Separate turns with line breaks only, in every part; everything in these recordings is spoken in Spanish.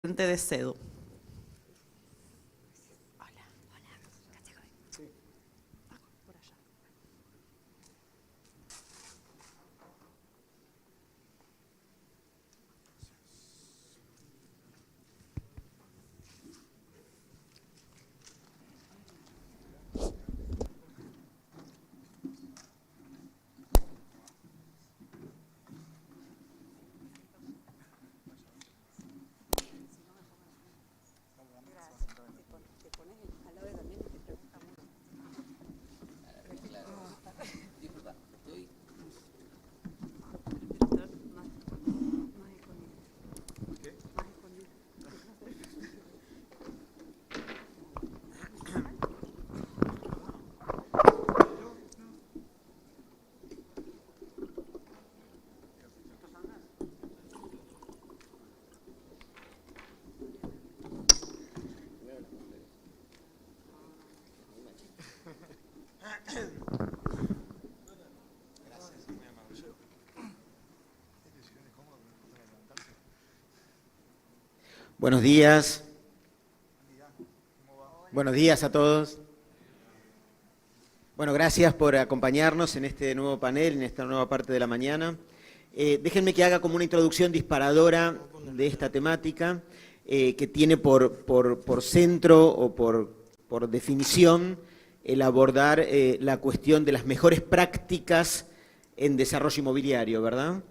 de CEDU.
Buenos días. Buenos días a todos. Bueno, gracias por acompañarnos en este nuevo panel, en esta nueva parte de la mañana. Déjenme que haga como una introducción disparadora de esta temática, que tiene por centro o por definición el abordar la cuestión de las mejores prácticas en desarrollo inmobiliario, ¿verdad?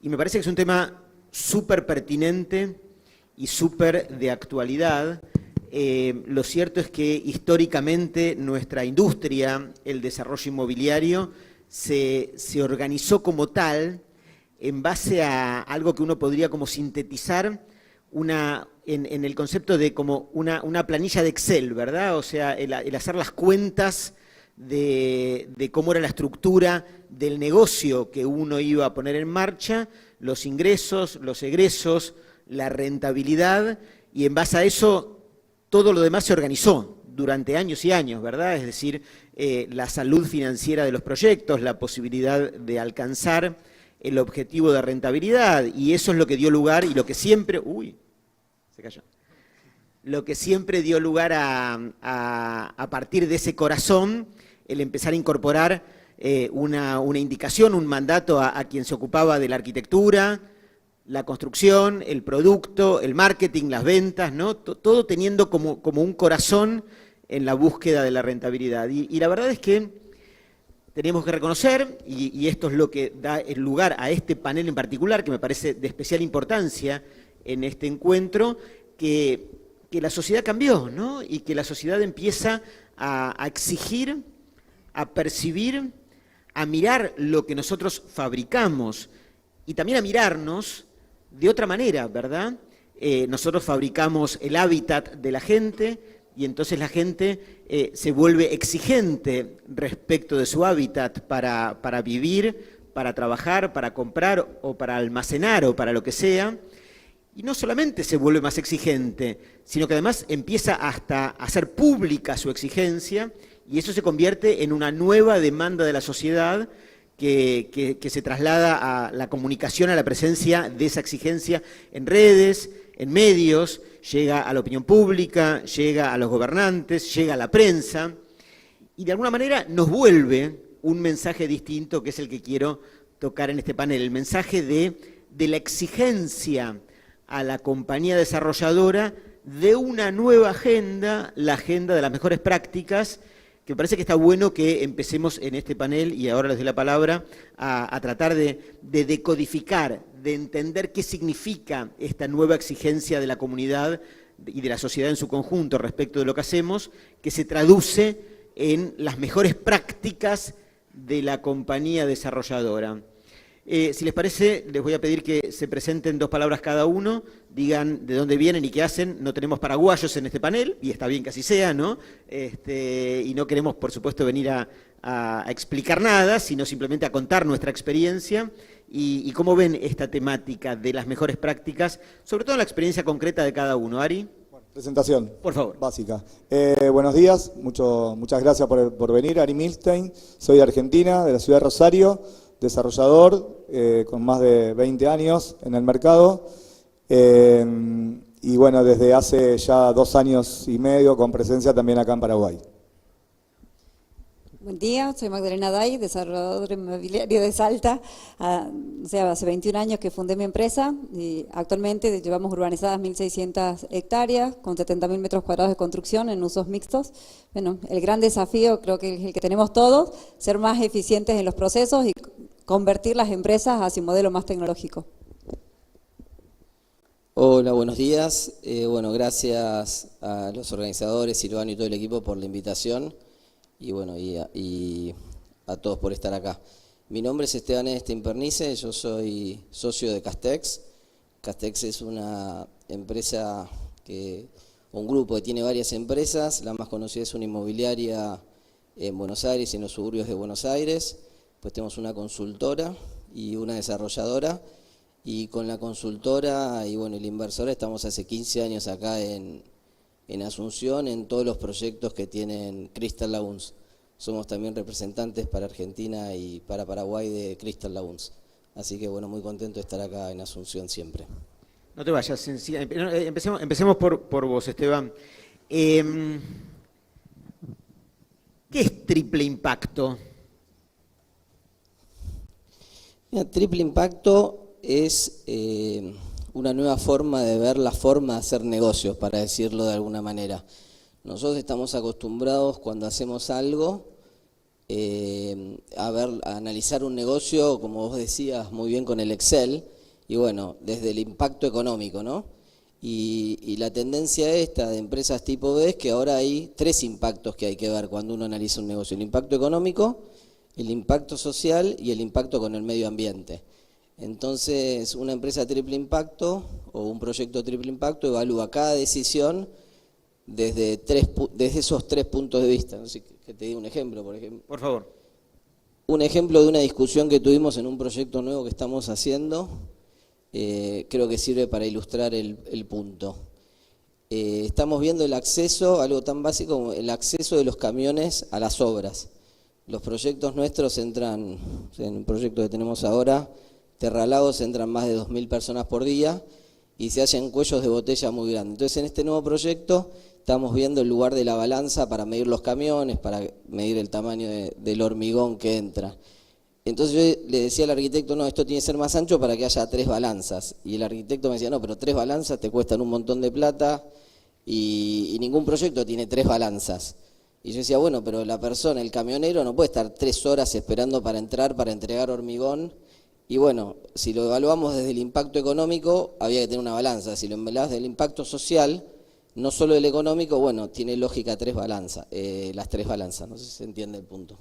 Y me parece que es un tema súper pertinente y súper de actualidad. Lo cierto es que históricamente nuestra industria, el desarrollo inmobiliario, se organizó como tal en base a algo que uno podría como sintetizar en el concepto de como una planilla de Excel, ¿verdad? O sea, el hacer las cuentas de cómo era la estructura del negocio que uno iba a poner en marcha, los ingresos, los egresos, la rentabilidad, y en base a eso todo lo demás se organizó durante años y años, ¿verdad? Es decir, la salud financiera de los proyectos, la posibilidad de alcanzar el objetivo de rentabilidad, y eso es lo que dio lugar y lo que siempre... ¡Uy! Se cayó. Lo que siempre dio lugar a partir de ese corazón, el empezar a incorporar una indicación, un mandato a quien se ocupaba de la arquitectura, la construcción, el producto, el marketing, las ventas, ¿no? Todo teniendo como un corazón en la búsqueda de la rentabilidad. Y la verdad es que tenemos que reconocer, y esto es lo que da el lugar a este panel en particular, que me parece de especial importancia en este encuentro, que la sociedad cambió, ¿no? Y que la sociedad empieza a exigir, a percibir, a mirar lo que nosotros fabricamos y también a mirarnos de otra manera, ¿verdad? Nosotros fabricamos el hábitat de la gente y entonces la gente se vuelve exigente respecto de su hábitat para vivir, para trabajar, para comprar o para almacenar o para lo que sea. Y no solamente se vuelve más exigente, sino que además empieza hasta a hacer pública su exigencia, y eso se convierte en una nueva demanda de la sociedad que se traslada a la comunicación, a la presencia de esa exigencia en redes, en medios, llega a la opinión pública, llega a los gobernantes, llega a la prensa, y de alguna manera nos vuelve un mensaje distinto, que es el que quiero tocar en este panel, el mensaje de la exigencia a la compañía desarrolladora de una nueva agenda, la agenda de las mejores prácticas, que me parece que está bueno que empecemos en este panel, y ahora les doy la palabra, a tratar de decodificar, de entender qué significa esta nueva exigencia de la comunidad y de la sociedad en su conjunto respecto de lo que hacemos, que se traduce en las mejores prácticas de la compañía desarrolladora. Si les parece, les voy a pedir que se presenten 2 palabras cada uno, digan de dónde vienen y qué hacen. No tenemos paraguayos en este panel, y está bien que así sea, ¿no? Y no queremos, por supuesto, venir a explicar nada, sino simplemente a contar nuestra experiencia y cómo ven esta temática de las mejores prácticas, sobre todo la experiencia concreta de cada uno. Ari.
Presentación.
Por favor.
Básica. Buenos días, muchas gracias por venir. Ari Milstein, soy de Argentina, de la ciudad de Rosario, desarrollador con más de 20 años en el mercado. y bueno, desde hace ya 2 años y medio con presencia también acá en Paraguay.
Buen día, soy Magdalena Day, desarrolladora inmobiliaria de Salta. Hace 21 años que fundé mi empresa y actualmente llevamos urbanizadas 1.600 hectáreas con 70.000 metros cuadrados de construcción en usos mixtos. Bueno, el gran desafío creo que es el que tenemos todos, ser más eficientes en los procesos y convertir las empresas hacia un modelo más tecnológico.
Hola, buenos días. Bueno, gracias a los organizadores, Silvano y todo el equipo por la invitación. Y bueno, y a todos por estar acá. Mi nombre es Esteban Impernice, yo soy socio de Castex. Castex es una empresa, un grupo que tiene varias empresas. La más conocida es una inmobiliaria en Buenos Aires y en los suburbios de Buenos Aires. Pues tenemos una consultora y una desarrolladora. Y con la consultora y bueno, el inversor estamos hace 15 años acá en Asunción, en todos los proyectos que tienen Crystal Lagoons. Somos también representantes para Argentina y para Paraguay de Crystal Lagoons. Así que bueno, muy contento de estar acá en Asunción siempre.
No te vayas, empecemos por vos, Esteban. ¿Qué es triple impacto?
Mira, triple impacto es una nueva forma de ver la forma de hacer negocios, para decirlo de alguna manera. Nosotros estamos acostumbrados cuando hacemos algo a analizar un negocio, como vos decías muy bien con el Excel, y bueno, desde el impacto económico, ¿no? Y la tendencia esta de empresas tipo B es que ahora hay 3 impactos que hay que ver cuando uno analiza un negocio: el impacto económico, el impacto social y el impacto con el medio ambiente. Entonces, una empresa triple impacto o un proyecto triple impacto evalúa cada decisión desde esos 3 puntos de vista. No sé, que te diga un ejemplo, por ejemplo.
Por favor.
Un ejemplo de una discusión que tuvimos en un proyecto nuevo que estamos haciendo, creo que sirve para ilustrar el punto. Estamos viendo el acceso, algo tan básico como el acceso de los camiones a las obras. Los proyectos nuestros entran, en un proyecto que tenemos ahora, Terralagos, entran más de 2.000 personas por día y se hacen cuellos de botella muy grandes. Entonces, en este nuevo proyecto estamos viendo el lugar de la balanza para medir los camiones, para medir el tamaño del hormigón que entra. Entonces yo le decía al arquitecto, no, esto tiene que ser más ancho para que haya 3 balanzas. Y el arquitecto me decía, no, pero 3 balanzas te cuestan un montón de plata y ningún proyecto tiene 3 balanzas. Y yo decía, bueno, pero la persona, el camionero, no puede estar 3 horas esperando para entrar, para entregar hormigón. Y bueno, si lo evaluamos desde el impacto económico, había que tener una balanza. Si lo evaluamos desde el impacto social, no solo el económico, bueno, tiene lógica las 3 balanzas. No sé si se entiende el punto.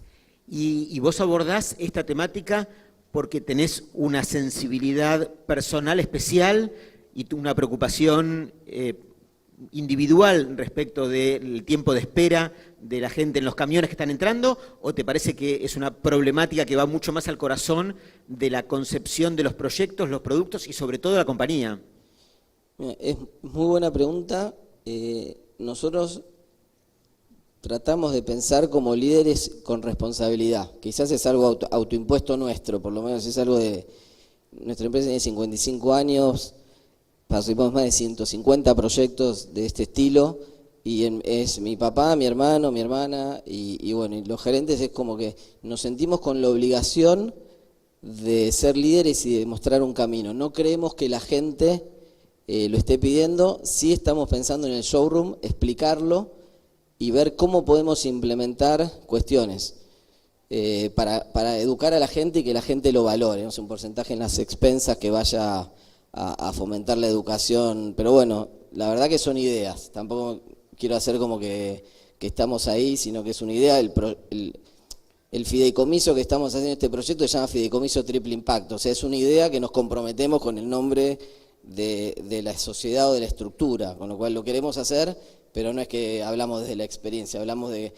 Y vos abordás esta temática porque tenés una sensibilidad personal especial y una preocupación individual respecto del tiempo de espera de la gente en los camiones que están entrando, ¿o te parece que es una problemática que va mucho más al corazón de la concepción de los proyectos, los productos y sobre todo de la compañía?
Es muy buena pregunta. Nosotros tratamos de pensar como líderes con responsabilidad. Quizás es algo autoimpuesto nuestro, por lo menos es algo de... Nuestra empresa tiene 55 años, participamos más de 150 proyectos de este estilo, y es mi papá, mi hermano, mi hermana, y bueno, y los gerentes es como que nos sentimos con la obligación de ser líderes y de mostrar un camino. No creemos que la gente lo esté pidiendo, sí estamos pensando en el showroom, explicarlo y ver cómo podemos implementar cuestiones para educar a la gente y que la gente lo valore, no sé, un porcentaje en las expensas que vaya a fomentar la educación, pero bueno, la verdad que son ideas, tampoco quiero hacer como que estamos ahí, sino que es una idea. El fideicomiso que estamos haciendo en este proyecto se llama Fideicomiso Triple Impacto, o sea, es una idea que nos comprometemos con el nombre de la sociedad o de la estructura, con lo cual lo queremos hacer, pero no es que hablamos desde la experiencia, hablamos de...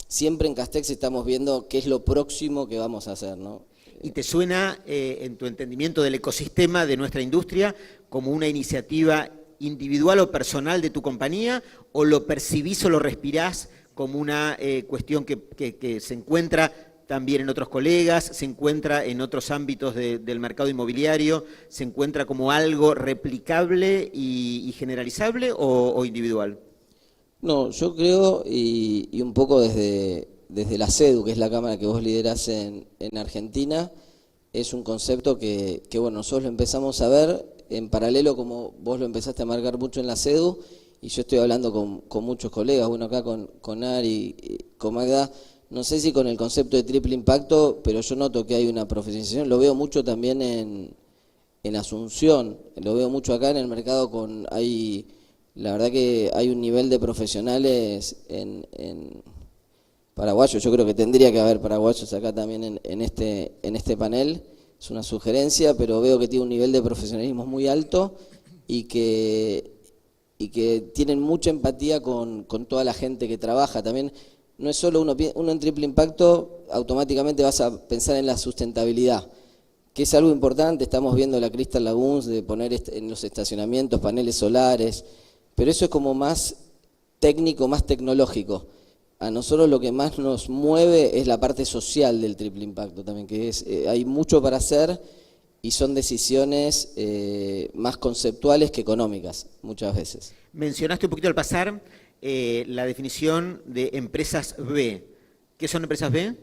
Siempre en Castex estamos viendo qué es lo próximo que vamos a hacer, ¿no?
¿Y te suena, en tu entendimiento del ecosistema de nuestra industria, como una iniciativa individual o personal de tu compañía, o lo percibís o lo respirás como una cuestión que se encuentra también en otros colegas, se encuentra en otros ámbitos del mercado inmobiliario, se encuentra como algo replicable y generalizable o individual?
No, yo creo, y un poco desde la CEDU, que es la cámara que vos liderás en Argentina, es un concepto que bueno, nosotros lo empezamos a ver en paralelo, como vos lo empezaste a marcar mucho en la CEDU, y yo estoy hablando con muchos colegas, bueno, acá con Ari, con Magda, no sé si con el concepto de triple impacto, pero yo noto que hay una profesionalización, lo veo mucho también en Asunción, lo veo mucho acá en el mercado, la verdad que hay un nivel de profesionales en paraguayos, yo creo que tendría que haber paraguayos acá también en este panel, es una sugerencia, pero veo que tiene un nivel de profesionalismo muy alto y que tienen mucha empatía con toda la gente que trabaja. También no es solo uno en triple impacto, automáticamente vas a pensar en la sustentabilidad, que es algo importante. Estamos viendo la Crystal Lagoons de poner en los estacionamientos paneles solares, pero eso es como más técnico, más tecnológico. A nosotros lo que más nos mueve es la parte social del triple impacto también, que es hay mucho para hacer y son decisiones más conceptuales que económicas muchas veces.
Mencionaste un poquito al pasar la definición de empresas B. ¿Qué son empresas B?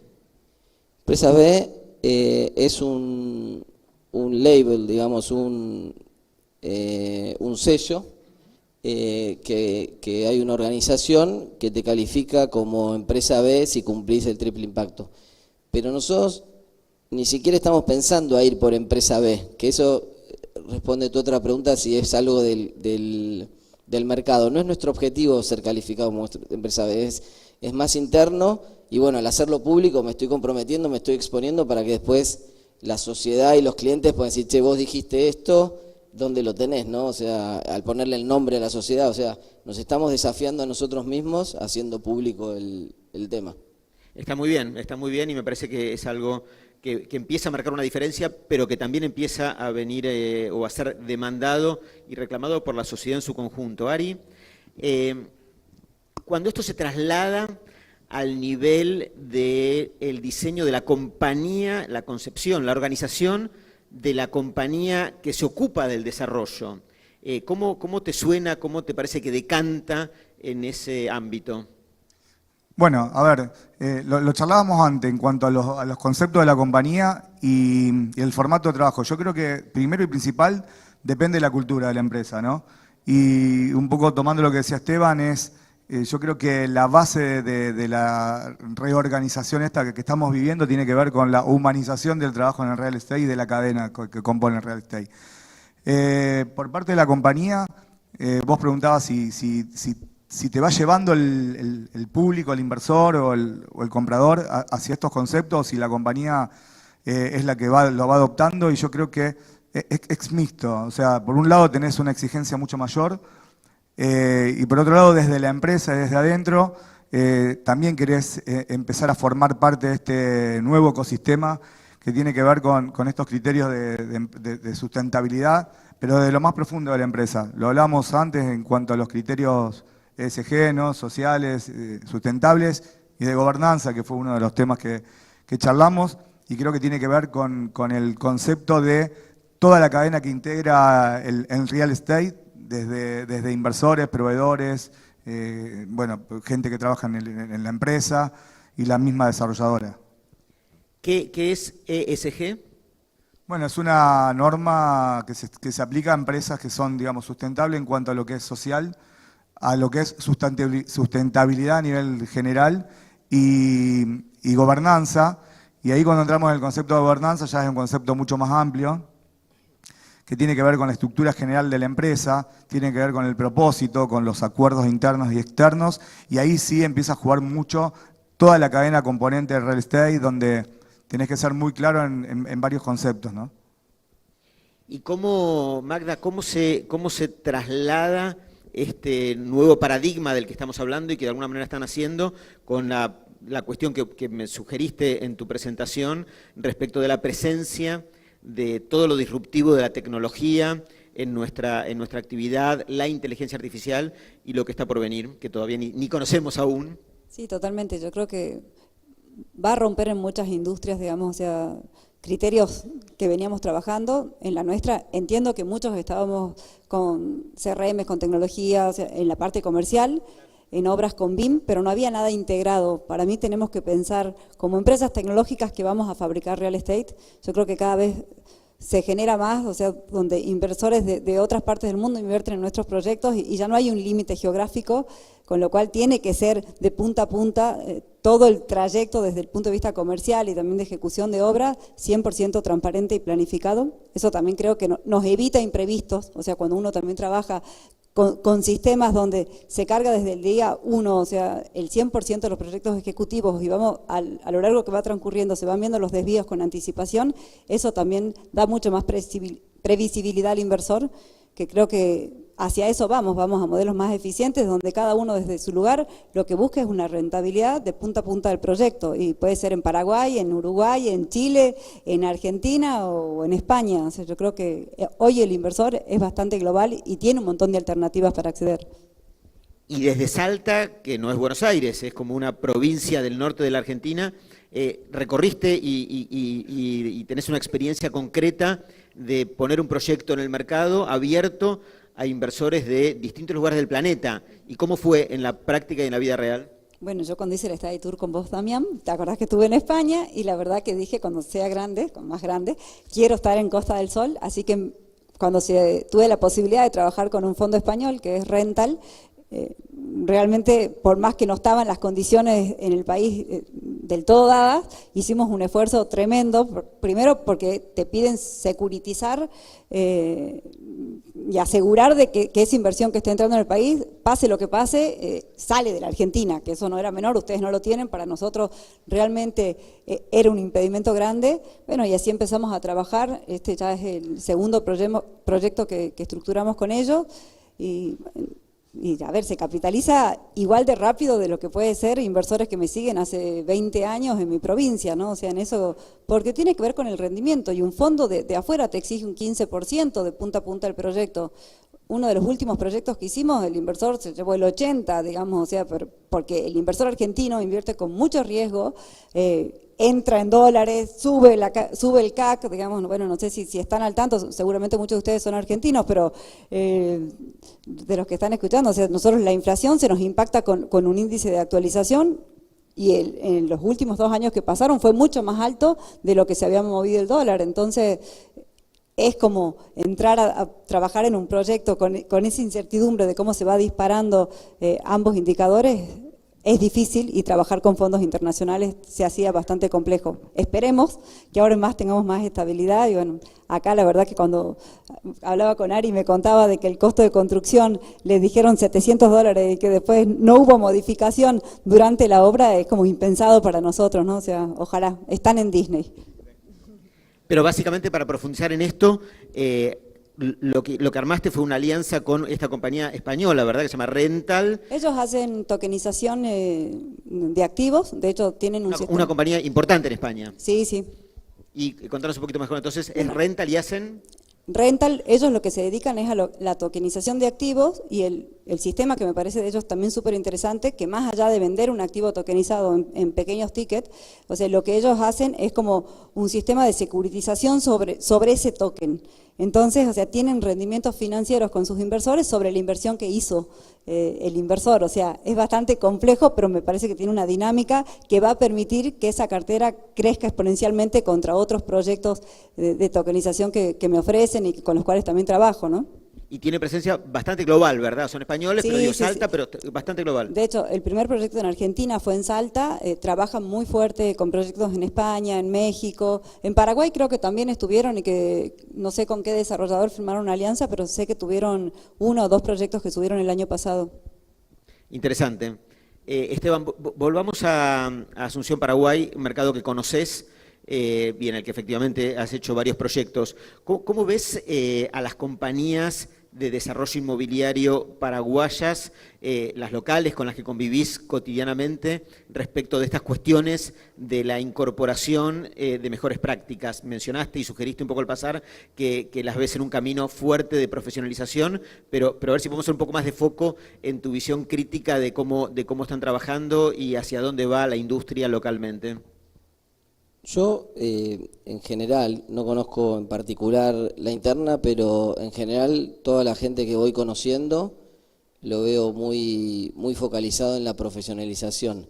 Empresas B es un label, digamos, un sello que hay una organización que te califica como empresa B si cumplís el triple impacto. Pero nosotros ni siquiera estamos pensando a ir por empresa B, que eso responde a tu otra pregunta si es algo del mercado. No es nuestro objetivo ser calificado como empresa B, es más interno y bueno, al hacerlo público me estoy comprometiendo, me estoy exponiendo para que después la sociedad y los clientes puedan decir, che, vos dijiste esto, ¿dónde lo tenés? ¿No? O sea, al ponerle el nombre a la sociedad, o sea, nos estamos desafiando a nosotros mismos haciendo público el tema.
Está muy bien y me parece que es algo que empieza a marcar una diferencia, pero que también empieza a venir o a ser demandado y reclamado por la sociedad en su conjunto. Ari, cuando esto se traslada al nivel del diseño de la compañía, la concepción, la organización de la compañía que se ocupa del desarrollo, ¿cómo te suena, cómo te parece que decanta en ese ámbito?
Bueno, a ver, lo charlábamos antes en cuanto a los conceptos de la compañía y el formato de trabajo. Yo creo que primero y principal depende de la cultura de la empresa, ¿no? Y un poco tomando lo que decía Esteban yo creo que la base de la reorganización esta que estamos viviendo tiene que ver con la humanización del trabajo en el real estate y de la cadena que compone el real estate. Por parte de la compañía, vos preguntabas si te va llevando el público, el inversor o el comprador hacia estos conceptos, si la compañía es la que lo va adoptando, y yo creo que es mixto. O sea, por un lado tenés una exigencia mucho mayor y por otro lado desde la empresa, desde adentro, también querés empezar a formar parte de este nuevo ecosistema que tiene que ver con estos criterios de sustentabilidad, pero de lo más profundo de la empresa. Lo hablamos antes en cuanto a los criterios ESG, ¿no? Sociales, sustentables y de gobernanza, que fue uno de los temas que charlamos, y creo que tiene que ver con el concepto de toda la cadena que integra el real estate, desde inversores, proveedores, bueno, gente que trabaja en la empresa y la misma desarrolladora.
¿Qué es ESG?
Bueno, es una norma que se aplica a empresas que son, digamos, sustentables en cuanto a lo que es social, a lo que es sustentabilidad a nivel general y gobernanza. Y ahí cuando entramos en el concepto de gobernanza ya es un concepto mucho más amplio, que tiene que ver con la estructura general de la empresa, tiene que ver con el propósito, con los acuerdos internos y externos, y ahí sí empieza a jugar mucho toda la cadena componente del real estate, donde tenés que ser muy claro en varios conceptos, ¿no?
¿Y cómo, Magda, cómo se traslada este nuevo paradigma del que estamos hablando y que de alguna manera están haciendo con la cuestión que me sugeriste en tu presentación respecto de la presencia de todo lo disruptivo de la tecnología en nuestra actividad, la inteligencia artificial y lo que está por venir, que todavía ni conocemos aún?
Sí, totalmente. Yo creo que va a romper en muchas industrias, digamos, o sea, criterios que veníamos trabajando. En la nuestra entiendo que muchos estábamos con CRM, con tecnología, o sea, en la parte comercial, en obras con BIM, pero no había nada integrado. Para mí tenemos que pensar como empresas tecnológicas que vamos a fabricar real estate. Yo creo que cada vez se genera más, o sea, donde inversores de otras partes del mundo invierten en nuestros proyectos y ya no hay un límite geográfico, con lo cual tiene que ser de punta a punta todo el trayecto desde el punto de vista comercial y también de ejecución de obra 100% transparente y planificado. Eso también creo que nos evita imprevistos, o sea, cuando uno también trabaja con sistemas donde se carga desde el día 1, o sea, el 100% de los proyectos ejecutivos y vamos a lo largo que va transcurriendo, se van viendo los desvíos con anticipación, eso también da mucho más previsibilidad al inversor, que creo que hacia eso vamos a modelos más eficientes, donde cada uno desde su lugar lo que busca es una rentabilidad de punta a punta del proyecto, y puede ser en Paraguay, en Uruguay, en Chile, en Argentina o en España. O sea, yo creo que hoy el inversor es bastante global y tiene un montón de alternativas para acceder.
Y desde Salta, que no es Buenos Aires, es como una provincia del norte de la Argentina, recorriste y tenés una experiencia concreta de poner un proyecto en el mercado abierto a inversores de distintos lugares del planeta. ¿Y cómo fue en la práctica y en la vida real?
Bueno, yo cuando hice el Study Tour con vos, Damián, te acordás que estuve en España y la verdad que dije, cuando sea grande, más grande, quiero estar en Costa del Sol, así que cuando tuve la posibilidad de trabajar con un fondo español que es Rental, realmente, por más que no estaban las condiciones en el país del todo dadas, hicimos un esfuerzo tremendo, primero porque te piden securitizar y asegurar de que esa inversión que está entrando en el país, pase lo que pase, sale de la Argentina, que eso no era menor, ustedes no lo tienen, para nosotros realmente era un impedimento grande. Bueno, y así empezamos a trabajar, este ya es el segundo proyecto que estructuramos con ellos, y a ver, se capitaliza igual de rápido de lo que puede ser inversores que me siguen hace 20 años en mi provincia, ¿no? O sea, en eso, porque tiene que ver con el rendimiento, y un fondo de afuera te exige un 15% de punta a punta del proyecto. Uno de los últimos proyectos que hicimos, el inversor se llevó el 80%, digamos, o sea, porque el inversor argentino invierte con mucho riesgo, entra en dólares, sube el CAC, digamos, bueno, no sé si están al tanto, seguramente muchos de ustedes son argentinos, pero de los que están escuchando, o sea, nosotros la inflación se nos impacta con un índice de actualización, y en los últimos 2 años que pasaron fue mucho más alto de lo que se había movido el dólar. Entonces, es como entrar a trabajar en un proyecto con esa incertidumbre de cómo se va disparando ambos indicadores. Es difícil, y trabajar con fondos internacionales se hacía bastante complejo. Esperemos que ahora más tengamos más estabilidad, y bueno, acá la verdad que cuando hablaba con Ari me contaba de que el costo de construcción les dijeron $700 y que después no hubo modificación durante la obra, es como impensado para nosotros, ¿no? O sea, ojalá, están en Disney.
Pero básicamente, para profundizar en esto, lo que armaste fue una alianza con esta compañía española, ¿verdad? Que se llama Rental.
Ellos hacen tokenización de activos, de hecho tienen un sistema.
Una compañía importante en España.
Sí, sí.
Y contanos un poquito mejor, entonces, ¿es Rental y hacen?
Rental, ellos lo que se dedican es a la tokenización de activos, y el sistema que me parece de ellos también súper interesante, que más allá de vender un activo tokenizado en pequeños tickets, o sea, lo que ellos hacen es como un sistema de securitización sobre ese token. Entonces, o sea, tienen rendimientos financieros con sus inversores sobre la inversión que hizo el inversor. O sea, es bastante complejo, pero me parece que tiene una dinámica que va a permitir que esa cartera crezca exponencialmente contra otros proyectos de tokenización que me ofrecen y con los cuales también trabajo, ¿no?
Y tiene presencia bastante global, ¿verdad? Son españoles,
Sí,
pero digo
sí,
Salta,
sí.
pero bastante global.
De hecho, el primer proyecto en Argentina fue en Salta, trabajan muy fuerte con proyectos en España, en México, en Paraguay creo que también estuvieron, y que no sé con qué desarrollador firmaron una alianza, pero sé que tuvieron 1 o 2 proyectos que subieron el año pasado.
Interesante. Esteban, volvamos a Asunción, Paraguay, un mercado que conoces, y en el que efectivamente has hecho varios proyectos. ¿Cómo ves a las compañías de desarrollo inmobiliario paraguayas, las locales con las que convivís cotidianamente, respecto de estas cuestiones de la incorporación de mejores prácticas? Mencionaste y sugeriste un poco al pasar que las ves en un camino fuerte de profesionalización, pero a ver si podemos hacer un poco más de foco en tu visión crítica de cómo están trabajando y hacia dónde va la industria localmente.
Yo, en general, no conozco en particular la interna, pero en general toda la gente que voy conociendo lo veo muy focalizado en la profesionalización.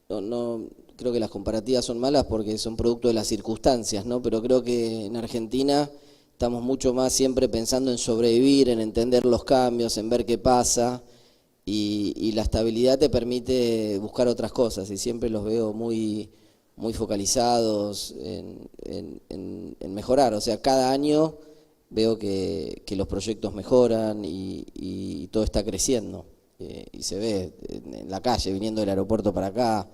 No, creo que las comparativas son malas porque son producto de las circunstancias, ¿no? Pero creo que en Argentina estamos mucho más siempre pensando en sobrevivir, en entender los cambios, en ver qué pasa. Y la estabilidad te permite buscar otras cosas y siempre los veo muy focalizados en mejorar. O sea, cada año veo que los proyectos mejoran y todo está creciendo. Y se ve en la calle, viniendo del aeropuerto para acá.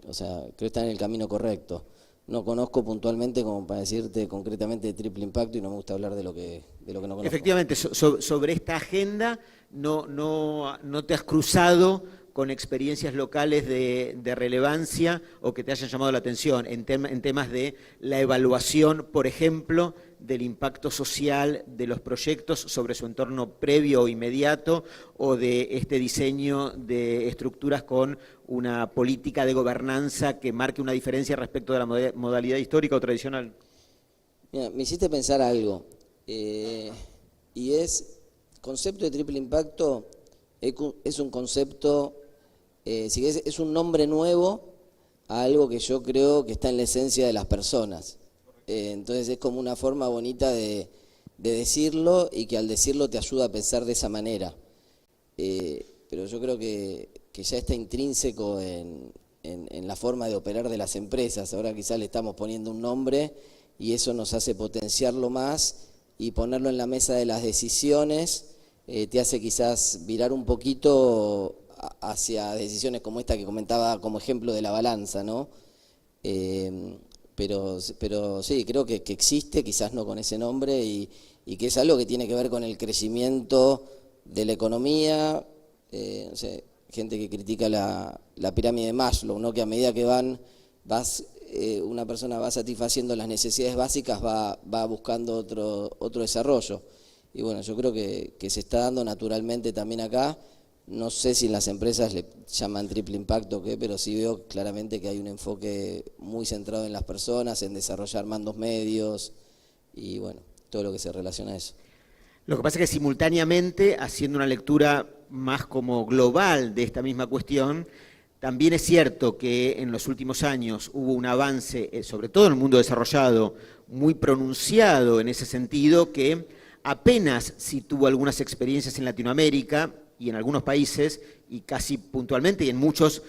O sea, creo que está en el camino correcto. No conozco puntualmente como para decirte concretamente de triple impacto y no me gusta hablar de lo que no conozco.
Efectivamente, sobre esta agenda no te has cruzado con experiencias locales de relevancia o que te hayan llamado la atención en temas de la evaluación, por ejemplo, del impacto social de los proyectos sobre su entorno previo o inmediato, o de este diseño de estructuras con una política de gobernanza que marque una diferencia respecto de la modalidad histórica o tradicional.
Mira, me hiciste pensar algo, y concepto de triple impacto es un concepto, es un nombre nuevo a algo que yo creo que está en la esencia de las personas. Entonces es como una forma bonita de decirlo y que al decirlo te ayuda a pensar de esa manera. Pero yo creo que ya está intrínseco en la forma de operar de las empresas. Ahora quizás le estamos poniendo un nombre y eso nos hace potenciarlo más y ponerlo en la mesa de las decisiones. Te hace quizás virar un poquito hacia decisiones como esta que comentaba como ejemplo de la balanza, ¿no? Pero sí, creo que existe, quizás no con ese nombre, y que es algo que tiene que ver con el crecimiento de la economía. No sé, gente que critica la pirámide de Maslow, ¿no? Que a medida que una persona va satisfaciendo las necesidades básicas, va buscando otro desarrollo. Y bueno, yo creo que se está dando naturalmente también acá. No sé si en las empresas le llaman triple impacto o qué, pero sí veo claramente que hay un enfoque muy centrado en las personas, en desarrollar mandos medios y bueno, todo lo que se relaciona a eso.
Lo que pasa es que simultáneamente, haciendo una lectura más como global de esta misma cuestión, también es cierto que en los últimos años hubo un avance, sobre todo en el mundo desarrollado, muy pronunciado en ese sentido, que apenas si tuvo algunas experiencias en Latinoamérica y en algunos países, y casi puntualmente, y en muchos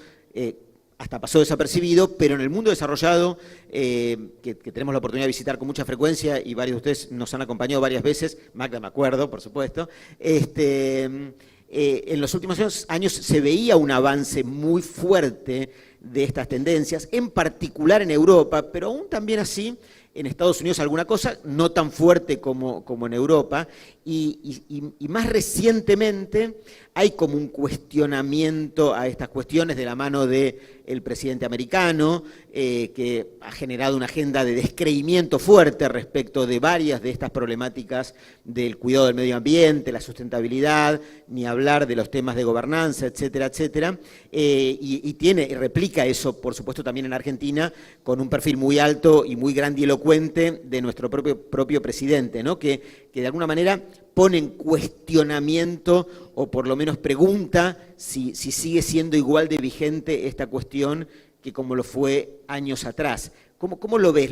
hasta pasó desapercibido, pero en el mundo desarrollado, que tenemos la oportunidad de visitar con mucha frecuencia, y varios de ustedes nos han acompañado varias veces, Magda me acuerdo, por supuesto, en los últimos años se veía un avance muy fuerte de estas tendencias, en particular en Europa, pero aún también así en Estados Unidos alguna cosa, no tan fuerte como en Europa, y más recientemente hay como un cuestionamiento a estas cuestiones de la mano del presidente americano, que ha generado una agenda de descreimiento fuerte respecto de varias de estas problemáticas del cuidado del medio ambiente, la sustentabilidad, ni hablar de los temas de gobernanza, etcétera, etcétera, y replica eso, por supuesto, también en Argentina, con un perfil muy alto y muy grandilocuente de nuestro propio presidente, ¿no? Que de alguna manera pone en cuestionamiento o por lo menos pregunta si sigue siendo igual de vigente esta cuestión que como lo fue años atrás. ¿Cómo lo ves,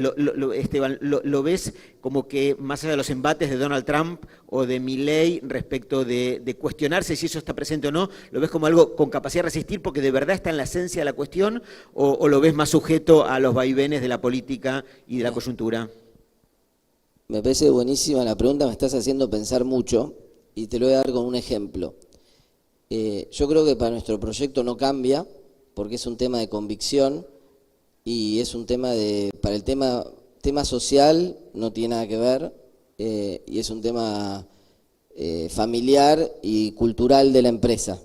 Esteban? ¿Lo ves como que más allá de los embates de Donald Trump o de Milei respecto de cuestionarse si eso está presente o no, lo ves como algo con capacidad de resistir porque de verdad está en la esencia de la cuestión, o lo ves más sujeto a los vaivenes de la política y de la coyuntura?
Me parece buenísima la pregunta, me estás haciendo pensar mucho y te lo voy a dar con un ejemplo. Yo creo que para nuestro proyecto no cambia porque es un tema de convicción y es un tema para el tema social no tiene nada que ver, y es un tema familiar y cultural de la empresa.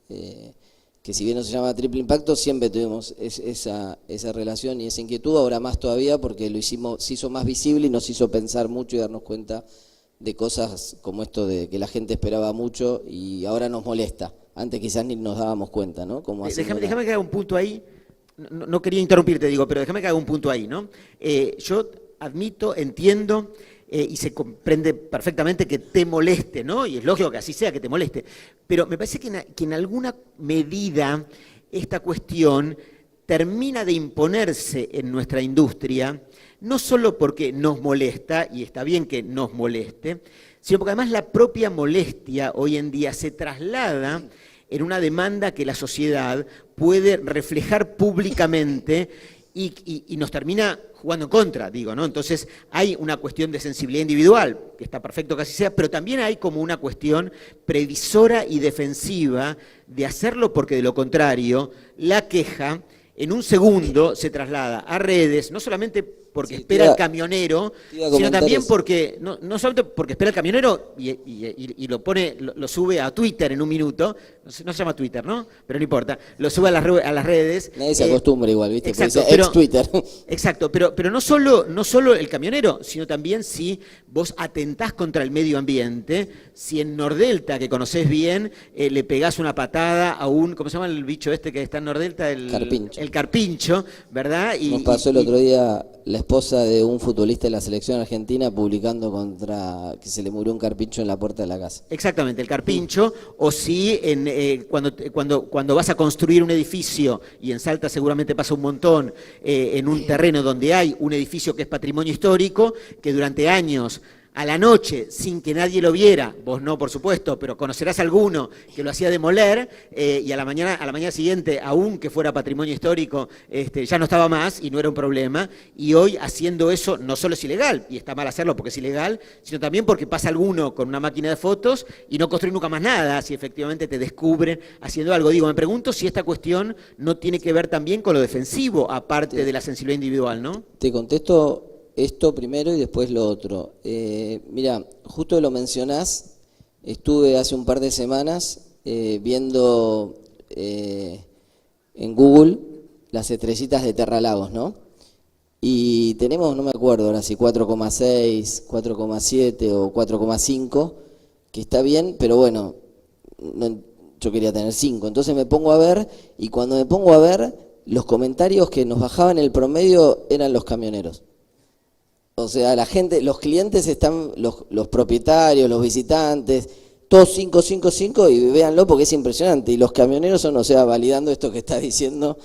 Que si bien no se llama triple impacto, siempre tuvimos esa relación y esa inquietud, ahora más todavía porque se hizo más visible y nos hizo pensar mucho y darnos cuenta de cosas como esto de que la gente esperaba mucho y ahora nos molesta. Antes quizás ni nos dábamos cuenta, ¿no?
Déjame que haga un punto ahí, no quería interrumpirte, digo, pero déjame que haga un punto ahí, ¿no? Yo admito, entiendo y se comprende perfectamente que te moleste, ¿no? Y es lógico que así sea, que te moleste. Pero me parece que en alguna medida esta cuestión termina de imponerse en nuestra industria, no solo porque nos molesta, y está bien que nos moleste, sino porque además la propia molestia hoy en día se traslada en una demanda que la sociedad puede reflejar públicamente y nos termina jugando en contra, digo, ¿no? Entonces hay una cuestión de sensibilidad individual, que está perfecto que así sea, pero también hay como una cuestión previsora y defensiva de hacerlo porque de lo contrario, la queja en un segundo se traslada a redes, no solamente porque espera el camionero, sino también porque, no solamente porque espera el camionero y lo sube a Twitter en un minuto, no se llama Twitter, ¿no? Pero no importa, lo sube a las redes.
Nadie se acostumbra igual, ¿viste?
Exacto,
ex-Twitter.
Exacto, pero no solo el camionero, sino también si vos atentás contra el medio ambiente, si en Nordelta, que conocés bien, le pegás una patada a un, ¿cómo se llama el bicho este que está en Nordelta? El carpincho, ¿verdad?
Nos pasó el otro día la esposa de un futbolista de la selección argentina publicando contra que se le murió un carpincho en la puerta de la casa.
Exactamente, el carpincho, o si cuando vas a construir un edificio, y en Salta seguramente pasa un montón, en un terreno donde hay un edificio que es patrimonio histórico, que durante años a la noche, sin que nadie lo viera, vos no, por supuesto, pero conocerás a alguno que lo hacía demoler, y a la mañana siguiente, aún que fuera patrimonio histórico, ya no estaba más y no era un problema, y hoy haciendo eso no solo es ilegal, y está mal hacerlo porque es ilegal, sino también porque pasa alguno con una máquina de fotos y no construye nunca más nada, si efectivamente te descubren haciendo algo. Digo, me pregunto si esta cuestión no tiene que ver también con lo defensivo, aparte de la sensibilidad individual, ¿no?
Te contesto esto primero y después lo otro. Mira, justo lo mencionás, estuve hace un par de semanas viendo en Google las estrellitas de Terralagos, ¿no? Y tenemos, no me acuerdo ahora si 4,6, 4,7 o 4,5, que está bien, pero bueno, yo quería tener 5. Entonces me pongo a ver, y cuando me pongo a ver, los comentarios que nos bajaban el promedio eran los camioneros. O sea, la gente, los clientes están, los propietarios, los visitantes, todos 5, 5, 5, y véanlo porque es impresionante. Y los camioneros son, o sea, validando esto que está diciendo,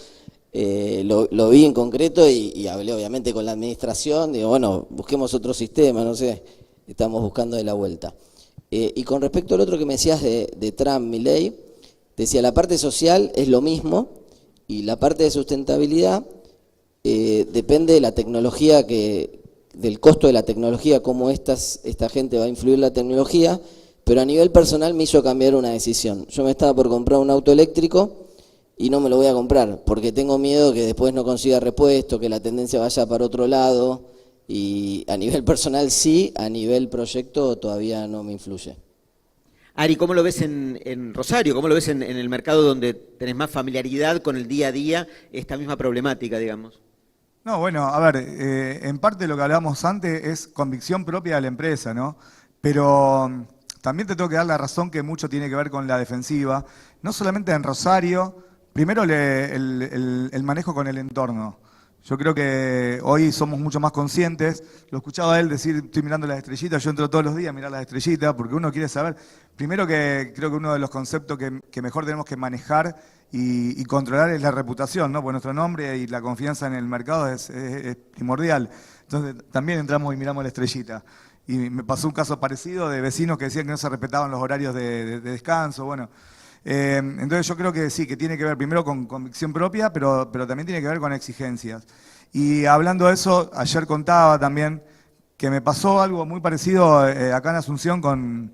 lo vi en concreto y hablé obviamente con la administración, digo, bueno, busquemos otro sistema, no sé, estamos buscando de la vuelta. Y con respecto al otro que me decías de Trump, Milei, decía, la parte social es lo mismo y la parte de sustentabilidad depende de la tecnología del costo de la tecnología, cómo esta gente va a influir la tecnología, pero a nivel personal me hizo cambiar una decisión. Yo me estaba por comprar un auto eléctrico y no me lo voy a comprar, porque tengo miedo que después no consiga repuesto, que la tendencia vaya para otro lado, y a nivel personal sí, a nivel proyecto todavía no me influye.
Ari, ¿cómo lo ves en Rosario? ¿Cómo lo ves en el mercado donde tenés más familiaridad con el día a día, esta misma problemática, digamos?
No, bueno, a ver, en parte lo que hablábamos antes es convicción propia de la empresa, ¿no? Pero también te tengo que dar la razón que mucho tiene que ver con la defensiva, no solamente en Rosario, primero el manejo con el entorno. Yo creo que hoy somos mucho más conscientes, lo escuchaba a él decir, estoy mirando las estrellitas, yo entro todos los días a mirar las estrellitas, porque uno quiere saber, primero que creo que uno de los conceptos que mejor tenemos que manejar y controlar es la reputación, ¿no? Porque nuestro nombre y la confianza en el mercado es primordial. Entonces también entramos y miramos la estrellita. Y me pasó un caso parecido de vecinos que decían que no se respetaban los horarios de descanso, bueno. Entonces yo creo que sí, que tiene que ver primero con convicción propia, pero también tiene que ver con exigencias. Y hablando de eso, ayer contaba también que me pasó algo muy parecido acá en Asunción con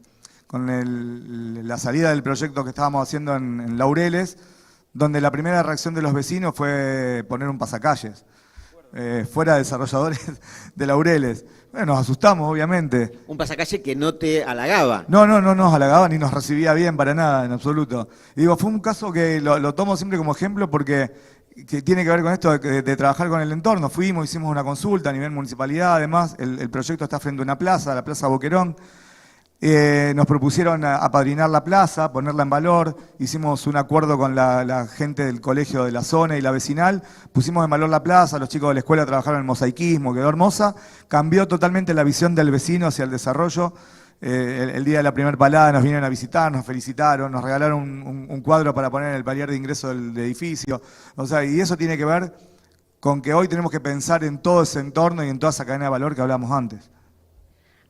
la salida del proyecto que estábamos haciendo en Laureles, donde la primera reacción de los vecinos fue poner un pasacalles, fuera desarrolladores de Laureles. Bueno, nos asustamos, obviamente.
Un pasacalle que no te halagaba.
No nos halagaba ni nos recibía bien para nada, en absoluto. Y digo, fue un caso que lo tomo siempre como ejemplo porque que tiene que ver con esto de trabajar con el entorno. Fuimos, hicimos una consulta a nivel municipalidad, además el proyecto está frente a una plaza, la Plaza Boquerón. Nos propusieron apadrinar la plaza, ponerla en valor, hicimos un acuerdo con la gente del colegio de la zona y la vecinal, pusimos en valor la plaza, los chicos de la escuela trabajaron en mosaicismo, quedó hermosa, cambió totalmente la visión del vecino hacia el desarrollo. El día de la primera palada nos vinieron a visitar, nos felicitaron, nos regalaron un cuadro para poner en el palier de ingreso del edificio. O sea, y eso tiene que ver con que hoy tenemos que pensar en todo ese entorno y en toda esa cadena de valor que hablamos antes.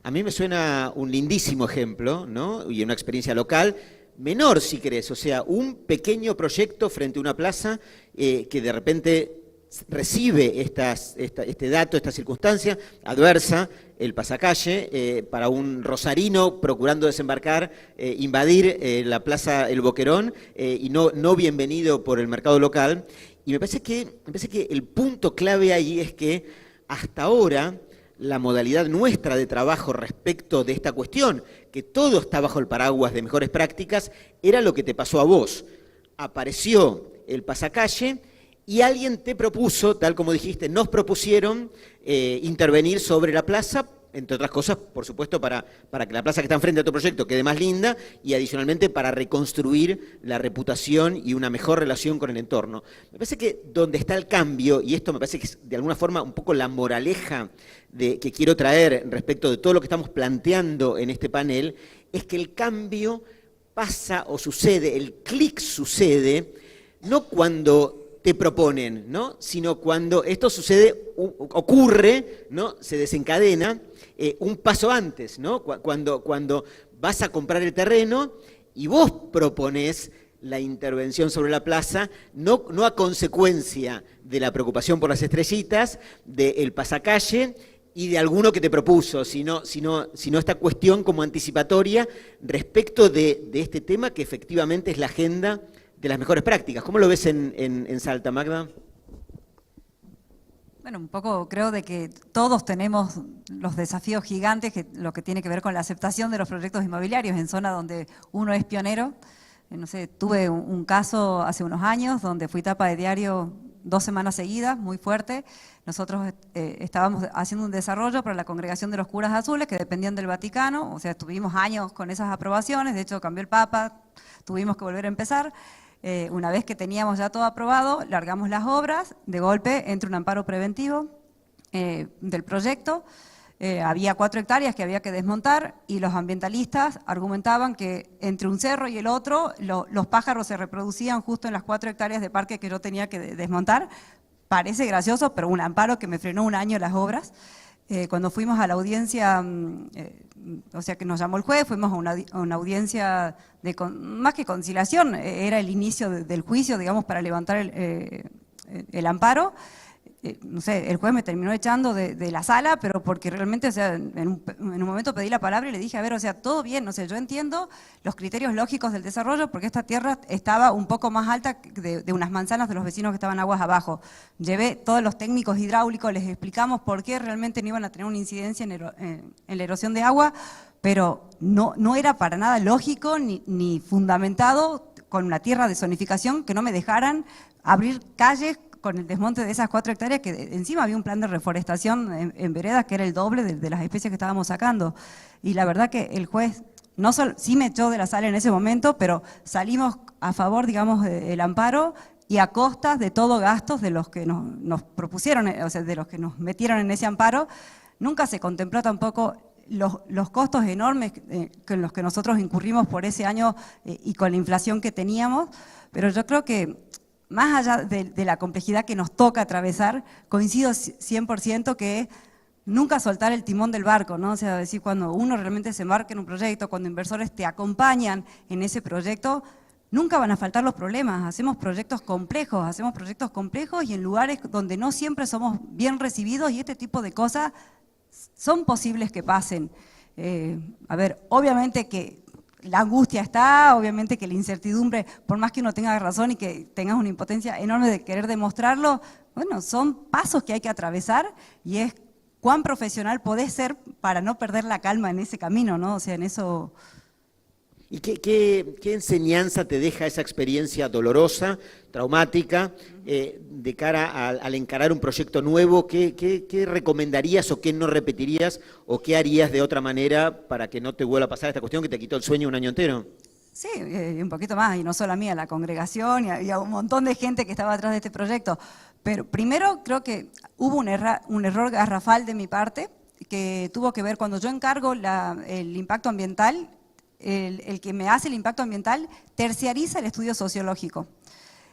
A mí me suena un lindísimo ejemplo, ¿no? Y una experiencia local, menor si querés, o sea, un pequeño proyecto frente a una plaza que de repente recibe este dato, esta circunstancia adversa, el pasacalle, para un rosarino procurando desembarcar, invadir la plaza El Boquerón y no bienvenido por el mercado local. Y me parece que el punto clave ahí es que hasta ahora la modalidad nuestra de trabajo respecto de esta cuestión, que todo está bajo el paraguas de mejores prácticas, era lo que te pasó a vos. Apareció el pasacalle y alguien te propuso, tal como dijiste, nos propusieron intervenir sobre la plaza, entre otras cosas, por supuesto, para que la plaza que está enfrente a tu proyecto quede más linda y adicionalmente para reconstruir la reputación y una mejor relación con el entorno. Me parece que donde está el cambio, y esto me parece que es de alguna forma un poco la moraleja que quiero traer respecto de todo lo que estamos planteando en este panel, es que el cambio pasa o sucede, el clic sucede, no cuando te proponen, ¿no? Sino cuando esto sucede, ocurre, ¿no? Se desencadena un paso antes, ¿no? Cuando vas a comprar el terreno y vos proponés la intervención sobre la plaza, no a consecuencia de la preocupación por las estrellitas, del pasacalle y de alguno que te propuso, sino esta cuestión como anticipatoria respecto de este tema que efectivamente es la agenda de las mejores prácticas. ¿Cómo lo ves en Salta, Magda?
Bueno, un poco creo de que todos tenemos los desafíos gigantes, lo que tiene que ver con la aceptación de los proyectos inmobiliarios en zona donde uno es pionero. No sé, tuve un caso hace unos años donde fui tapa de diario 2 semanas seguidas, muy fuerte. Nosotros estábamos haciendo un desarrollo para la Congregación de los Curas Azules, que dependían del Vaticano, o sea, estuvimos años con esas aprobaciones, de hecho cambió el Papa, tuvimos que volver a empezar. Una vez que teníamos ya todo aprobado, largamos las obras, de golpe entra un amparo preventivo del proyecto, había 4 hectáreas que había que desmontar y los ambientalistas argumentaban que entre un cerro y el otro los pájaros se reproducían justo en las 4 hectáreas de parque que yo tenía que desmontar. Parece gracioso, pero un amparo que me frenó un año las obras. Cuando fuimos a la audiencia, o sea que nos llamó el juez, fuimos a una audiencia más que conciliación, era el inicio del juicio, digamos, para levantar el amparo. No sé, el juez me terminó echando de la sala, pero porque realmente, o sea, en un momento pedí la palabra y le dije, a ver, o sea, todo bien, no sé, yo entiendo los criterios lógicos del desarrollo porque esta tierra estaba un poco más alta de unas manzanas de los vecinos que estaban aguas abajo. Llevé todos los técnicos hidráulicos, les explicamos por qué realmente no iban a tener una incidencia en la erosión de agua, pero no era para nada lógico ni fundamentado con una tierra de zonificación que no me dejaran abrir calles con el desmonte de esas 4 hectáreas, que encima había un plan de reforestación en veredas que era el doble de las especies que estábamos sacando. Y la verdad que el juez no solo, sí me echó de la sala en ese momento, pero salimos a favor, digamos, del amparo y a costas de todo gastos de los que nos propusieron, o sea, de los que nos metieron en ese amparo. Nunca se contempló tampoco los costos enormes con los que nosotros incurrimos por ese año y con la inflación que teníamos, pero yo creo que más allá de la complejidad que nos toca atravesar, coincido 100% que nunca soltar el timón del barco, ¿no? O sea, decir, cuando uno realmente se embarca en un proyecto, cuando inversores te acompañan en ese proyecto, nunca van a faltar los problemas. Hacemos proyectos complejos y en lugares donde no siempre somos bien recibidos y este tipo de cosas son posibles que pasen. A ver, obviamente que la angustia está, obviamente que la incertidumbre, por más que uno tenga razón y que tengas una impotencia enorme de querer demostrarlo, bueno, son pasos que hay que atravesar y es cuán profesional podés ser para no perder la calma en ese camino, ¿no? O sea, en eso
¿Y qué enseñanza te deja esa experiencia dolorosa, traumática, de cara al encarar un proyecto nuevo? ¿Qué recomendarías o qué no repetirías o qué harías de otra manera para que no te vuelva a pasar esta cuestión que te quitó el sueño un año entero?
Sí, un poquito más, y no solo a mí, a la congregación y a un montón de gente que estaba atrás de este proyecto. Pero primero creo que hubo un error garrafal de mi parte, que tuvo que ver cuando yo encargo el impacto ambiental. El que me hace el impacto ambiental terciariza el estudio sociológico.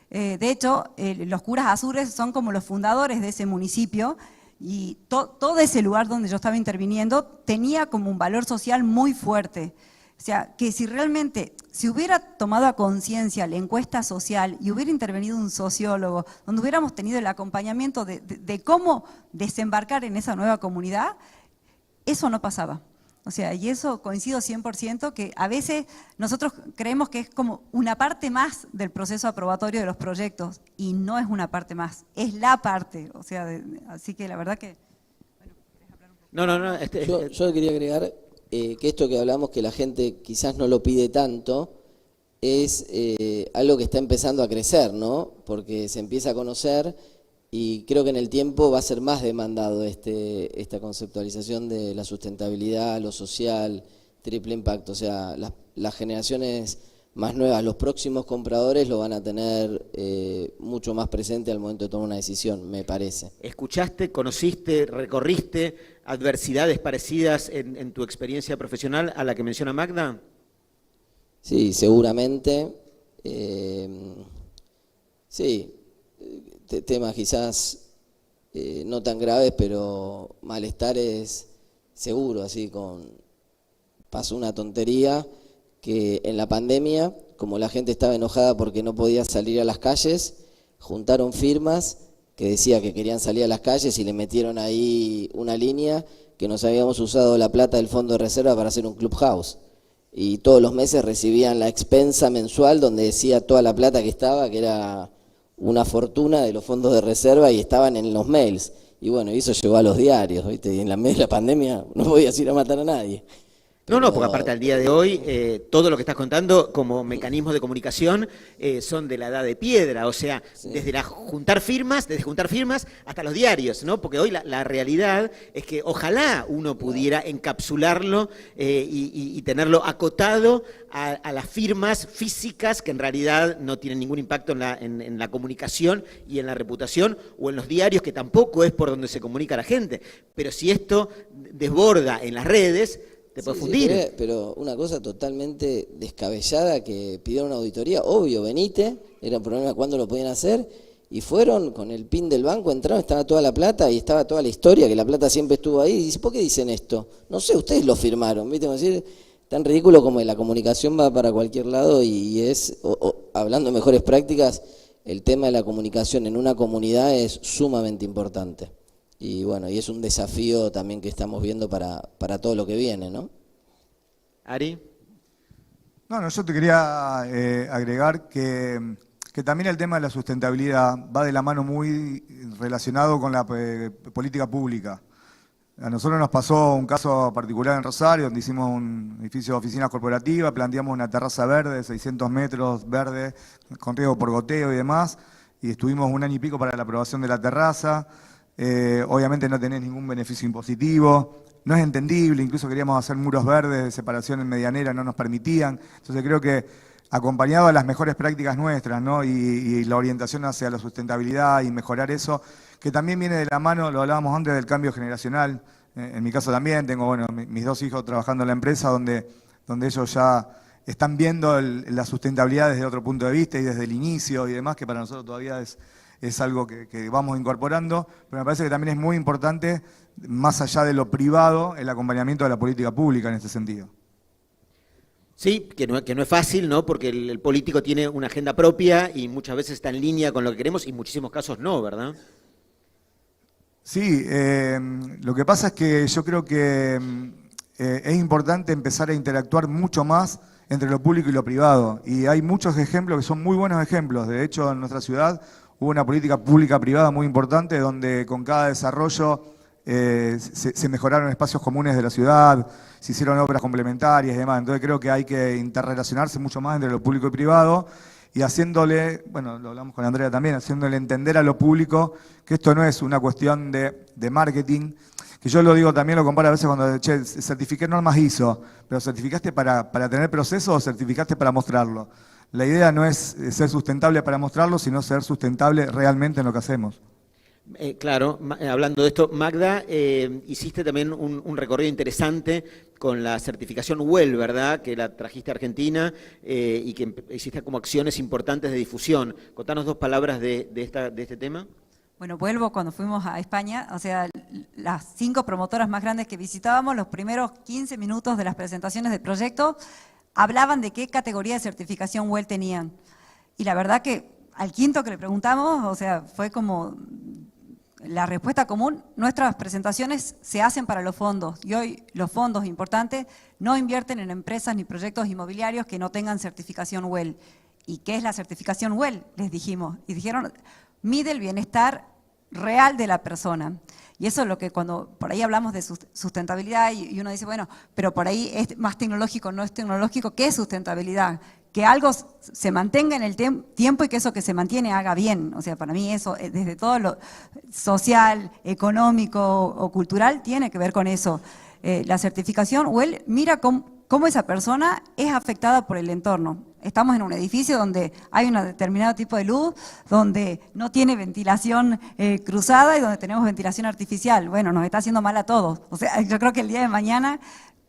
De hecho, los curas azures son como los fundadores de ese municipio y todo ese lugar donde yo estaba interviniendo tenía como un valor social muy fuerte. O sea, que si realmente, si hubiera tomado a conciencia la encuesta social y hubiera intervenido un sociólogo, donde hubiéramos tenido el acompañamiento de cómo desembarcar en esa nueva comunidad, eso no pasaba. O sea, y eso coincido 100%, que a veces nosotros creemos que es como una parte más del proceso aprobatorio de los proyectos, y no es una parte más, es la parte. O sea, así que la verdad que... Bueno, ¿querés hablar un poco?
No.
Yo quería agregar que esto que hablamos, que la gente quizás no lo pide tanto, es algo que está empezando a crecer, ¿no? Porque se empieza a conocer. Y creo que en el tiempo va a ser más demandado esta conceptualización de la sustentabilidad, lo social, triple impacto. O sea, las generaciones más nuevas, los próximos compradores lo van a tener mucho más presente al momento de tomar una decisión, me parece.
¿Escuchaste, conociste, recorriste adversidades parecidas en tu experiencia profesional a la que menciona Magda?
Sí, seguramente. Sí. Temas quizás no tan graves, pero malestares seguro, así pasó una tontería que en la pandemia, como la gente estaba enojada porque no podía salir a las calles, juntaron firmas que decía que querían salir a las calles y le metieron ahí una línea que nos habíamos usado la plata del fondo de reserva para hacer un clubhouse. Y todos los meses recibían la expensa mensual donde decía toda la plata que estaba, que era una fortuna de los fondos de reserva, y estaban en los mails. Y bueno, eso llegó a los diarios, ¿viste? Y en la medio de la pandemia no podías ir a matar a nadie.
No, porque aparte al día de hoy, todo lo que estás contando como mecanismos de comunicación son de la edad de piedra, o sea, sí. desde juntar firmas hasta los diarios, ¿no? Porque hoy la realidad es que ojalá uno pudiera encapsularlo y tenerlo acotado a las firmas físicas que en realidad no tienen ningún impacto en la comunicación y en la reputación, o en los diarios, que tampoco es por donde se comunica la gente. Pero si esto desborda en las redes, te puede fundir.
Sí, pero una cosa totalmente descabellada, que pidieron una auditoría, obvio, venite, era un problema cuándo lo podían hacer, y fueron con el PIN del banco, entraron, estaba toda la plata y estaba toda la historia, que la plata siempre estuvo ahí, y dice, ¿por qué dicen esto? No sé, ustedes lo firmaron, ¿viste? Decir, tan ridículo como la comunicación va para cualquier lado, y es, hablando de mejores prácticas, el tema de la comunicación en una comunidad es sumamente importante. Y bueno, y es un desafío también que estamos viendo para todo lo que viene, ¿no?
Ari.
No, yo te quería agregar que también el tema de la sustentabilidad va de la mano muy relacionado con la política pública. A nosotros nos pasó un caso particular en Rosario, donde hicimos un edificio de oficinas corporativas, planteamos una terraza verde, 600 metros verde, con riego por goteo y demás, y estuvimos un año y pico para la aprobación de la terraza. Obviamente no tenés ningún beneficio impositivo, no es entendible, incluso queríamos hacer muros verdes de separación en medianera, no nos permitían. Entonces creo que acompañado a las mejores prácticas nuestras, ¿no? y la orientación hacia la sustentabilidad y mejorar eso, que también viene de la mano, lo hablábamos antes, del cambio generacional. En mi caso también tengo mis dos hijos trabajando en la empresa donde ellos ya están viendo la sustentabilidad desde otro punto de vista y desde el inicio y demás, que para nosotros todavía es algo que vamos incorporando, pero me parece que también es muy importante, más allá de lo privado, el acompañamiento de la política pública en este sentido.
Sí, que no es fácil, ¿no? Porque el político tiene una agenda propia y muchas veces está en línea con lo que queremos y en muchísimos casos no, ¿verdad?
Sí, lo que pasa es que yo creo que es importante empezar a interactuar mucho más entre lo público y lo privado. Y hay muchos ejemplos que son muy buenos ejemplos. De hecho, en nuestra ciudad hubo una política pública-privada muy importante donde con cada desarrollo se mejoraron espacios comunes de la ciudad, se hicieron obras complementarias y demás. Entonces creo que hay que interrelacionarse mucho más entre lo público y privado y haciéndole, bueno, lo hablamos con Andrea también, haciéndole entender a lo público que esto no es una cuestión de marketing, que yo lo digo también, lo comparo a veces cuando, che, certifiqué normas ISO, pero ¿certificaste para tener proceso o certificaste para mostrarlo? La idea no es ser sustentable para mostrarlo, sino ser sustentable realmente en lo que hacemos.
Claro, hablando de esto, Magda, hiciste también un recorrido interesante con la certificación WELL, ¿verdad? Que la trajiste a Argentina y que hiciste como acciones importantes de difusión. Contanos 2 palabras de este tema.
Bueno, vuelvo cuando fuimos a España, o sea, las 5 promotoras más grandes que visitábamos, los primeros 15 minutos de las presentaciones del proyecto, hablaban de qué categoría de certificación WELL tenían. Y la verdad que al quinto que le preguntamos, o sea, fue como la respuesta común, nuestras presentaciones se hacen para los fondos y hoy los fondos importantes no invierten en empresas ni proyectos inmobiliarios que no tengan certificación WELL. ¿Y qué es la certificación WELL? Les dijimos. Y dijeron, mide el bienestar real de la persona. Y eso es lo que cuando por ahí hablamos de sustentabilidad y uno dice, bueno, pero por ahí es más tecnológico, no es tecnológico, ¿qué es sustentabilidad? Que algo se mantenga en el tiempo y que eso que se mantiene haga bien. O sea, para mí eso, desde todo lo social, económico o cultural, tiene que ver con eso. La certificación WELL mira cómo esa persona es afectada por el entorno. Estamos en un edificio donde hay un determinado tipo de luz, donde no tiene ventilación cruzada y donde tenemos ventilación artificial. Bueno, nos está haciendo mal a todos. O sea, yo creo que el día de mañana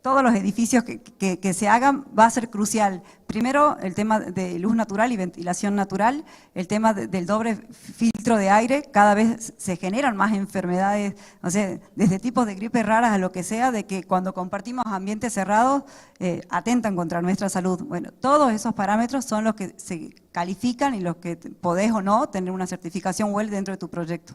todos los edificios que se hagan va a ser crucial. Primero, el tema de luz natural y ventilación natural, el tema del doble filtro de aire, cada vez se generan más enfermedades, o sea, desde tipos de gripe raras a lo que sea, de que cuando compartimos ambientes cerrados atentan contra nuestra salud. Bueno, todos esos parámetros son los que se califican y los que podés o no tener una certificación WELL dentro de tu proyecto.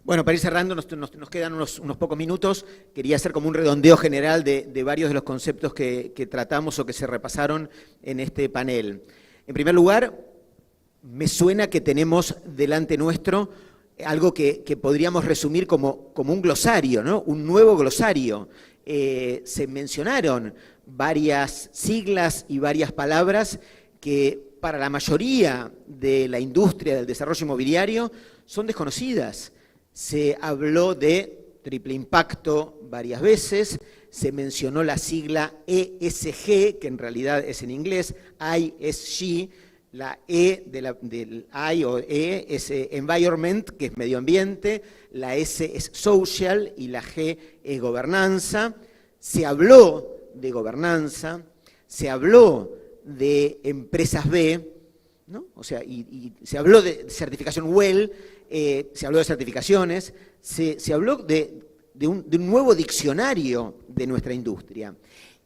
Bueno, para ir cerrando, nos quedan unos pocos minutos. Quería hacer como un redondeo general de varios de los conceptos que tratamos o que se repasaron en este panel. En primer lugar, me suena que tenemos delante nuestro algo que podríamos resumir como un glosario, ¿no? Un nuevo glosario. Se mencionaron varias siglas y varias palabras que para la mayoría de la industria del desarrollo inmobiliario son desconocidas. Se habló de triple impacto varias veces, se mencionó la sigla ESG, que en realidad es en inglés, ISG, la E del I o E es environment, que es medio ambiente, la S es social y la G es gobernanza. Se habló de gobernanza, se habló de empresas B, ¿no? O sea, y se habló de certificación WELL, se habló de certificaciones, se habló de un nuevo diccionario de nuestra industria.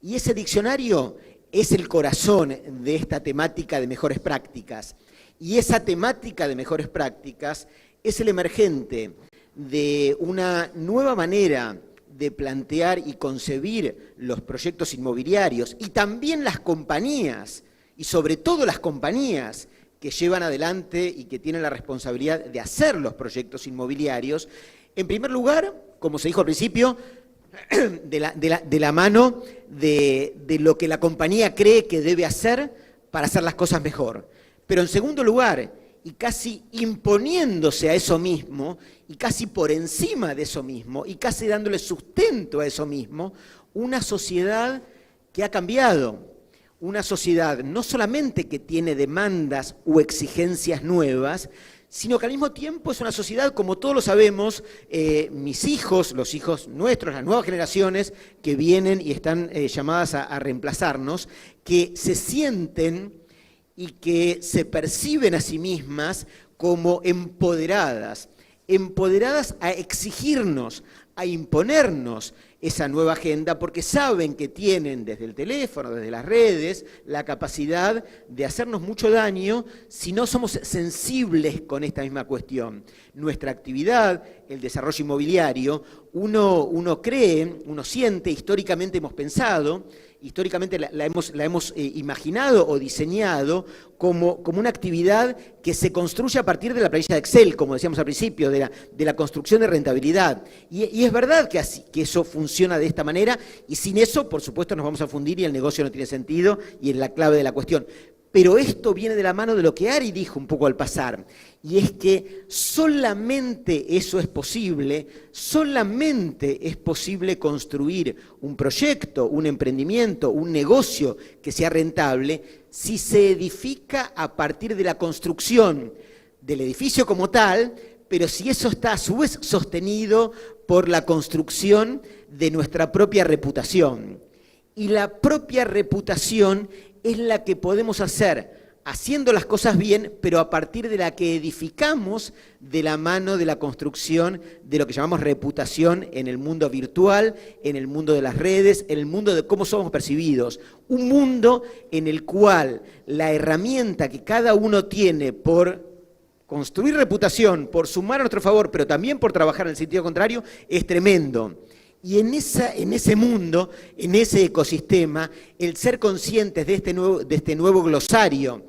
Y ese diccionario es el corazón de esta temática de mejores prácticas. Y esa temática de mejores prácticas es el emergente de una nueva manera de plantear y concebir los proyectos inmobiliarios y también las compañías, y sobre todo las compañías que llevan adelante y que tienen la responsabilidad de hacer los proyectos inmobiliarios, en primer lugar, como se dijo al principio, de la mano de lo que la compañía cree que debe hacer para hacer las cosas mejor. Pero en segundo lugar, y casi imponiéndose a eso mismo, y casi por encima de eso mismo, y casi dándole sustento a eso mismo, una sociedad que ha cambiado. Una sociedad no solamente que tiene demandas o exigencias nuevas, sino que al mismo tiempo es una sociedad, como todos lo sabemos, mis hijos, los hijos nuestros, las nuevas generaciones que vienen y están llamadas a reemplazarnos, que se sienten y que se perciben a sí mismas como empoderadas a exigirnos, a imponernos esa nueva agenda, porque saben que tienen desde el teléfono, desde las redes, la capacidad de hacernos mucho daño si no somos sensibles con esta misma cuestión. Nuestra actividad, el desarrollo inmobiliario, uno cree, uno siente, históricamente hemos pensado, históricamente la hemos imaginado o diseñado como una actividad que se construye a partir de la planilla de Excel, como decíamos al principio, de la construcción de rentabilidad. Y es verdad que eso funciona de esta manera, y sin eso, por supuesto, nos vamos a fundir y el negocio no tiene sentido, y es la clave de la cuestión. Pero esto viene de la mano de lo que Ari dijo un poco al pasar, y es que solamente eso es posible, solamente es posible construir un proyecto, un emprendimiento, un negocio que sea rentable, si se edifica a partir de la construcción del edificio como tal, pero si eso está a su vez sostenido por la construcción de nuestra propia reputación. Y la propia reputación es la que podemos hacer haciendo las cosas bien, pero a partir de la que edificamos de la mano de la construcción de lo que llamamos reputación en el mundo virtual, en el mundo de las redes, en el mundo de cómo somos percibidos. Un mundo en el cual la herramienta que cada uno tiene por construir reputación, por sumar a nuestro favor, pero también por trabajar en el sentido contrario, es tremendo. Y en ese mundo, en ese ecosistema, el ser conscientes de este nuevo glosario,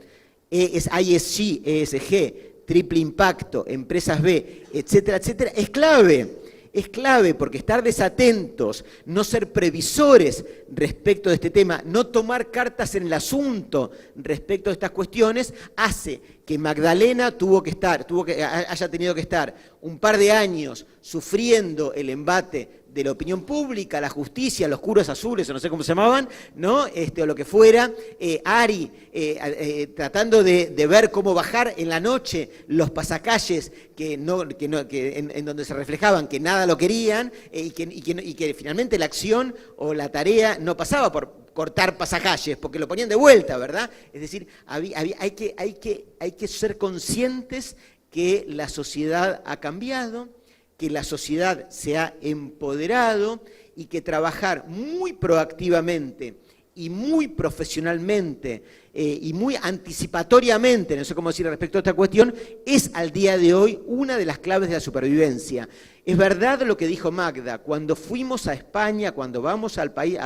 ISG, ESG, triple impacto, empresas B, etcétera, etcétera, es clave. Es clave porque estar desatentos, no ser previsores respecto de este tema, no tomar cartas en el asunto respecto de estas cuestiones, hace que Magdalena haya tenido que estar un par de años sufriendo el embate de la opinión pública, la justicia, los curos azules, o no sé cómo se llamaban, ¿no? O lo que fuera, Ari tratando de ver cómo bajar en la noche los pasacalles en donde se reflejaban que nada lo querían, y que finalmente la acción o la tarea no pasaba por cortar pasacalles, porque lo ponían de vuelta, ¿verdad? Es decir, hay que ser conscientes que la sociedad ha cambiado, que la sociedad se ha empoderado y que trabajar muy proactivamente y muy profesionalmente y muy anticipatoriamente, no sé cómo decir respecto a esta cuestión, es al día de hoy una de las claves de la supervivencia. Es verdad lo que dijo Magda, cuando fuimos a España, cuando vamos al país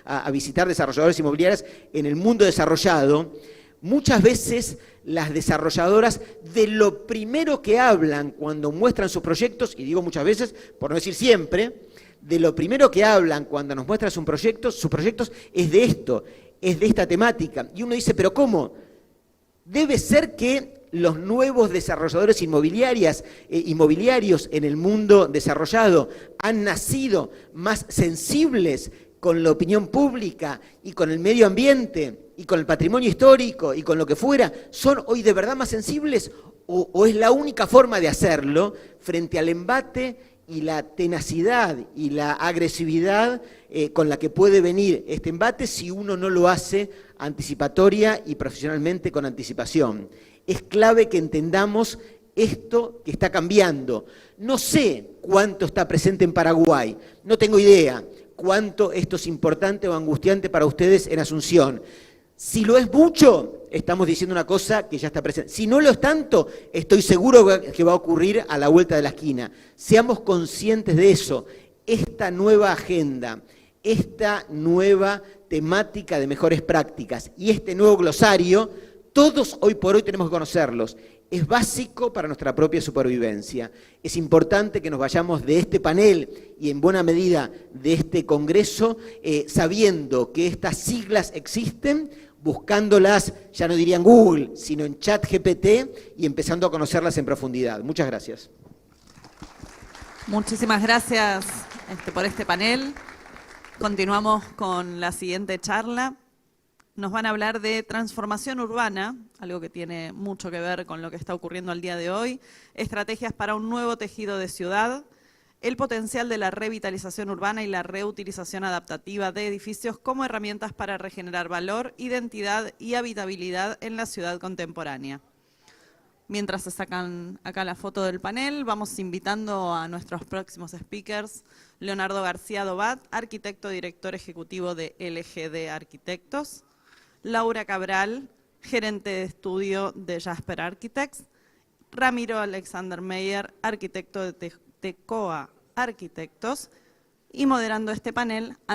a visitar desarrolladores inmobiliarios en el mundo desarrollado, muchas veces las desarrolladoras de lo primero que hablan cuando muestran sus proyectos, y digo muchas veces, por no decir siempre, de lo primero que hablan cuando nos muestran sus proyectos es de esto, es de esta temática. Y uno dice, ¿pero cómo? Debe ser que los nuevos desarrolladores inmobiliarios en el mundo desarrollado han nacido más sensibles con la opinión pública y con el medio ambiente y con el patrimonio histórico y con lo que fuera, ¿son hoy de verdad más sensibles o es la única forma de hacerlo frente al embate y la tenacidad y la agresividad con la que puede venir este embate si uno no lo hace anticipatoria y profesionalmente con anticipación? Es clave que entendamos esto que está cambiando. No sé cuánto está presente en Paraguay, no tengo idea cuánto esto es importante o angustiante para ustedes en Asunción. Si lo es mucho, estamos diciendo una cosa que ya está presente. Si no lo es tanto, estoy seguro que va a ocurrir a la vuelta de la esquina. Seamos conscientes de eso. Esta nueva agenda, esta nueva temática de mejores prácticas y este nuevo glosario, todos hoy por hoy tenemos que conocerlos. Es básico para nuestra propia supervivencia. Es importante que nos vayamos de este panel y en buena medida de este congreso sabiendo que estas siglas existen, buscándolas, ya no diría en Google, sino en ChatGPT y empezando a conocerlas en profundidad. Muchas gracias.
Muchísimas gracias por este panel. Continuamos con la siguiente charla. Nos van a hablar de transformación urbana, algo que tiene mucho que ver con lo que está ocurriendo al día de hoy, estrategias para un nuevo tejido de ciudad, el potencial de la revitalización urbana y la reutilización adaptativa de edificios como herramientas para regenerar valor, identidad y habitabilidad en la ciudad contemporánea. Mientras se sacan acá la foto del panel, vamos invitando a nuestros próximos speakers, Leonardo García Dobat, arquitecto director ejecutivo de LGD Arquitectos, Laura Cabral, gerente de estudio de Jasper Architects, Ramiro Alexander Meyer, arquitecto de Tecoa Arquitectos, y moderando este panel,